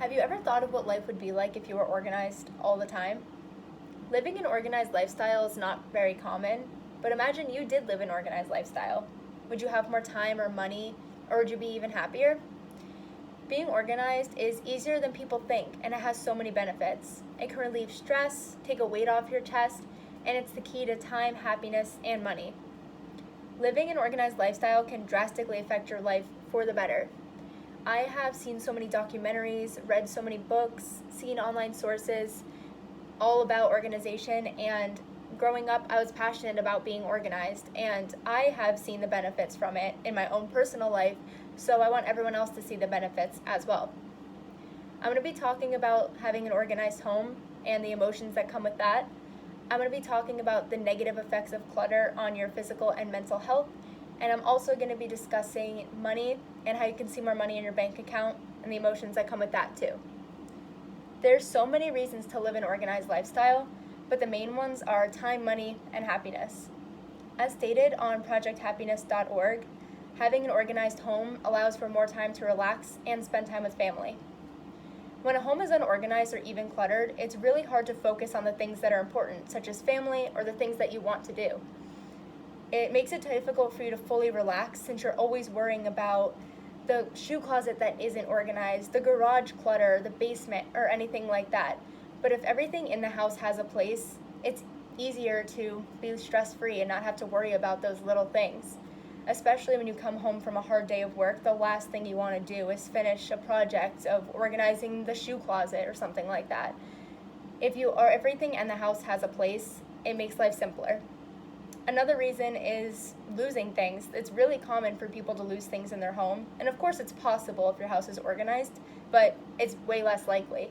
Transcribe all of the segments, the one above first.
Have you ever thought of what life would be like if you were organized all the time? Living an organized lifestyle is not very common, but imagine you did live an organized lifestyle. Would you have more time or money, or would you be even happier? Being organized is easier than people think, and it has so many benefits. It can relieve stress, take a weight off your chest, and it's the key to time, happiness, and money. Living an organized lifestyle can drastically affect your life for the better. I have seen so many documentaries, read so many books, seen online sources all about organization, and growing up, I was passionate about being organized, and I have seen the benefits from it in my own personal life, so I want everyone else to see the benefits as well. I'm going to be talking about having an organized home and the emotions that come with that. I'm going to be talking about the negative effects of clutter on your physical and mental health, and I'm also going to be discussing money and how you can see more money in your bank account and the emotions that come with that too. There's so many reasons to live an organized lifestyle, but the main ones are time, money, and happiness. As stated on projecthappiness.org, having an organized home allows for more time to relax and spend time with family. When a home is unorganized or even cluttered, it's really hard to focus on the things that are important, such as family or the things that you want to do. It makes it difficult for you to fully relax since you're always worrying about the shoe closet that isn't organized, the garage clutter, the basement, or anything like that. But if everything in the house has a place, it's easier to be stress-free and not have to worry about those little things. Especially when you come home from a hard day of work, the last thing you want to do is finish a project of organizing the shoe closet or something like that. If everything in the house has a place, it makes life simpler. Another reason is losing things. It's really common for people to lose things in their home. And of course it's possible if your house is organized, but it's way less likely.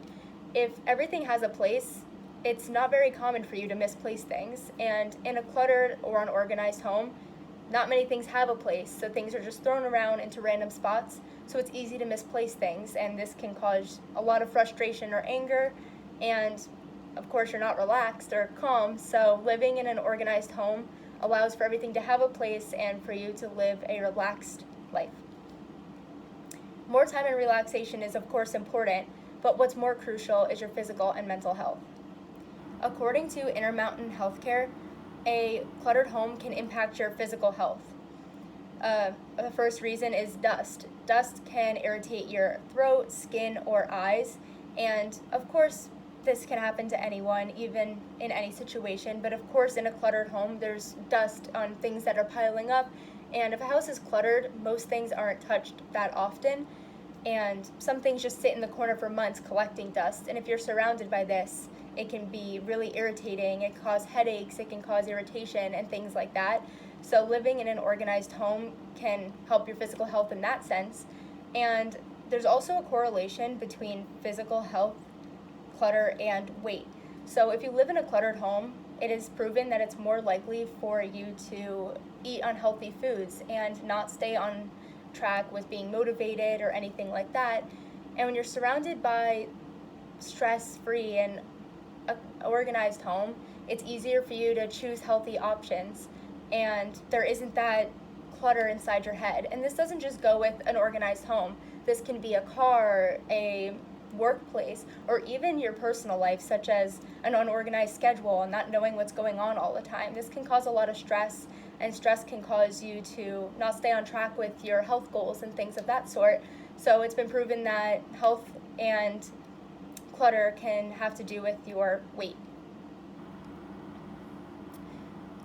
If everything has a place, it's not very common for you to misplace things. And in a cluttered or unorganized home, not many things have a place, so things are just thrown around into random spots, so it's easy to misplace things, and this can cause a lot of frustration or anger, and of course you're not relaxed or calm, so living in an organized home allows for everything to have a place and for you to live a relaxed life. More time and relaxation is of course important, but what's more crucial is your physical and mental health. According to Intermountain Healthcare, a cluttered home can impact your physical health. The first reason is dust. Dust can irritate your throat, skin, or eyes, and of course this can happen to anyone, even in any situation, but of course in a cluttered home there's dust on things that are piling up, and if a house is cluttered, most things aren't touched that often, and some things just sit in the corner for months collecting dust, and if you're surrounded by this, it can be really irritating, it can cause headaches, it can cause irritation and things like that. So living in an organized home can help your physical health in that sense. And there's also a correlation between physical health, clutter, and weight. So if you live in a cluttered home, it is proven that it's more likely for you to eat unhealthy foods and not stay on track with being motivated or anything like that. And when you're surrounded by stress-free and an organized home, it's easier for you to choose healthy options, and there isn't that clutter inside your head. And this doesn't just go with an organized home. This can be a car, a workplace, or even your personal life, such as an unorganized schedule and not knowing what's going on all the time. This can cause a lot of stress, and stress can cause you to not stay on track with your health goals and things of that sort. So it's been proven that health and clutter can have to do with your weight.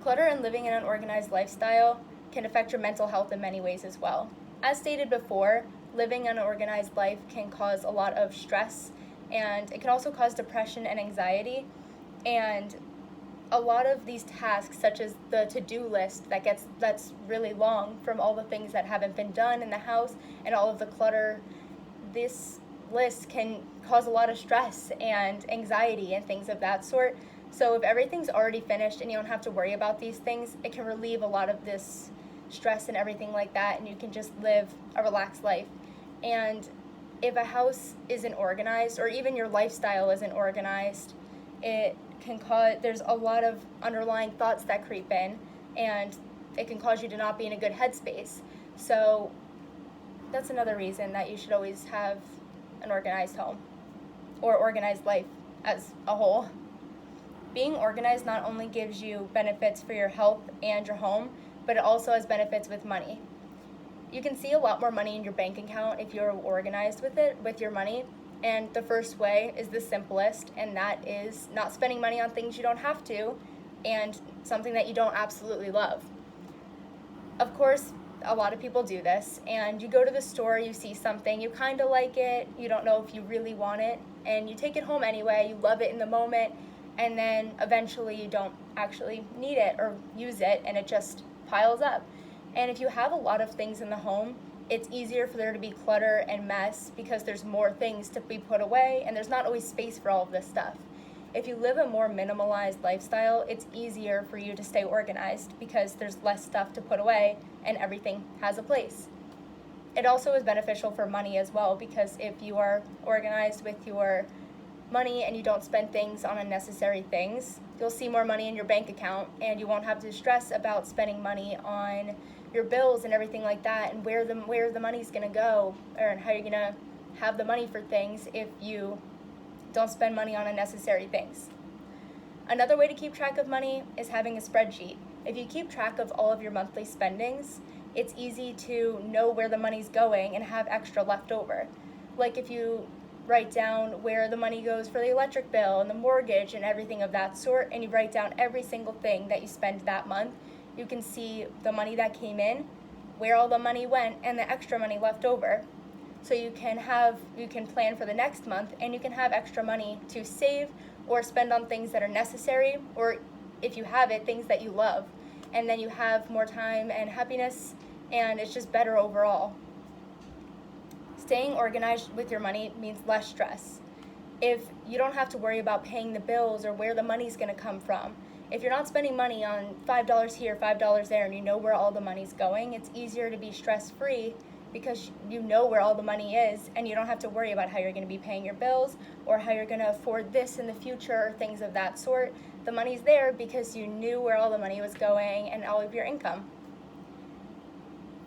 Clutter and living in an organized lifestyle can affect your mental health in many ways as well. As stated before, living an organized life can cause a lot of stress, and it can also cause depression and anxiety, and a lot of these tasks, such as the to-do list that's really long from all the things that haven't been done in the house and all of the clutter, this list can cause a lot of stress and anxiety and things of that sort. So if everything's already finished and you don't have to worry about these things, it can relieve a lot of this stress and everything like that, and you can just live a relaxed life. And if a house isn't organized, or even your lifestyle isn't organized, it can cause, there's a lot of underlying thoughts that creep in, and it can cause you to not be in a good headspace. So that's another reason that you should always have an organized home or organized life as a whole. Being organized not only gives you benefits for your health and your home, but it also has benefits with money. You can see a lot more money in your bank account if you're organized with your money. And the first way is the simplest, and that is not spending money on things you don't have to and something that you don't absolutely love. Of course, a lot of people do this, and you go to the store, you see something, you kind of like it, you don't know if you really want it, and you take it home anyway, you love it in the moment, and then eventually you don't actually need it or use it, and it just piles up. And if you have a lot of things in the home, it's easier for there to be clutter and mess because there's more things to be put away, and there's not always space for all of this stuff. If you live a more minimalized lifestyle, it's easier for you to stay organized because there's less stuff to put away and everything has a place. It also is beneficial for money as well, because if you are organized with your money and you don't spend things on unnecessary things, you'll see more money in your bank account, and you won't have to stress about spending money on your bills and everything like that, and where the money's going to go, or how you're going to have the money for things if you don't spend money on unnecessary things. Another way to keep track of money is having a spreadsheet. If you keep track of all of your monthly spendings, it's easy to know where the money's going and have extra left over. Like if you write down where the money goes for the electric bill and the mortgage and everything of that sort, and you write down every single thing that you spend that month, you can see the money that came in, where all the money went, and the extra money left over. So you can plan for the next month, and you can have extra money to save or spend on things that are necessary, or if you have it, things that you love. And then you have more time and happiness, and it's just better overall. Staying organized with your money means less stress. If you don't have to worry about paying the bills or where the money's going to come from, if you're not spending money on $5 here, $5 there, and you know where all the money's going, it's easier to be stress-free because you know where all the money is, and you don't have to worry about how you're going to be paying your bills or how you're going to afford this in the future or things of that sort. The money's there because you knew where all the money was going and all of your income.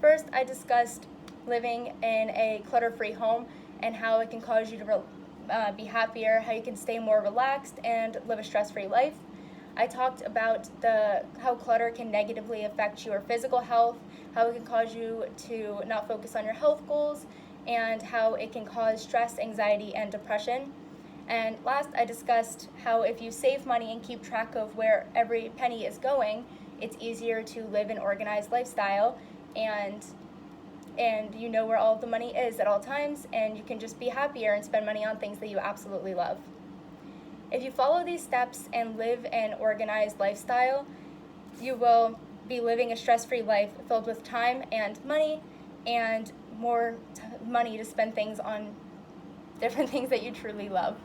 First, I discussed living in a clutter-free home and how it can cause you to be happier, how you can stay more relaxed and live a stress-free life. I talked about how clutter can negatively affect your physical health, how it can cause you to not focus on your health goals, and how it can cause stress, anxiety, and depression. And last, I discussed how if you save money and keep track of where every penny is going, it's easier to live an organized lifestyle, and you know where all of the money is at all times, and you can just be happier and spend money on things that you absolutely love. If you follow these steps and live an organized lifestyle, you will be living a stress-free life filled with time and money, and more money to spend things on different things that you truly love.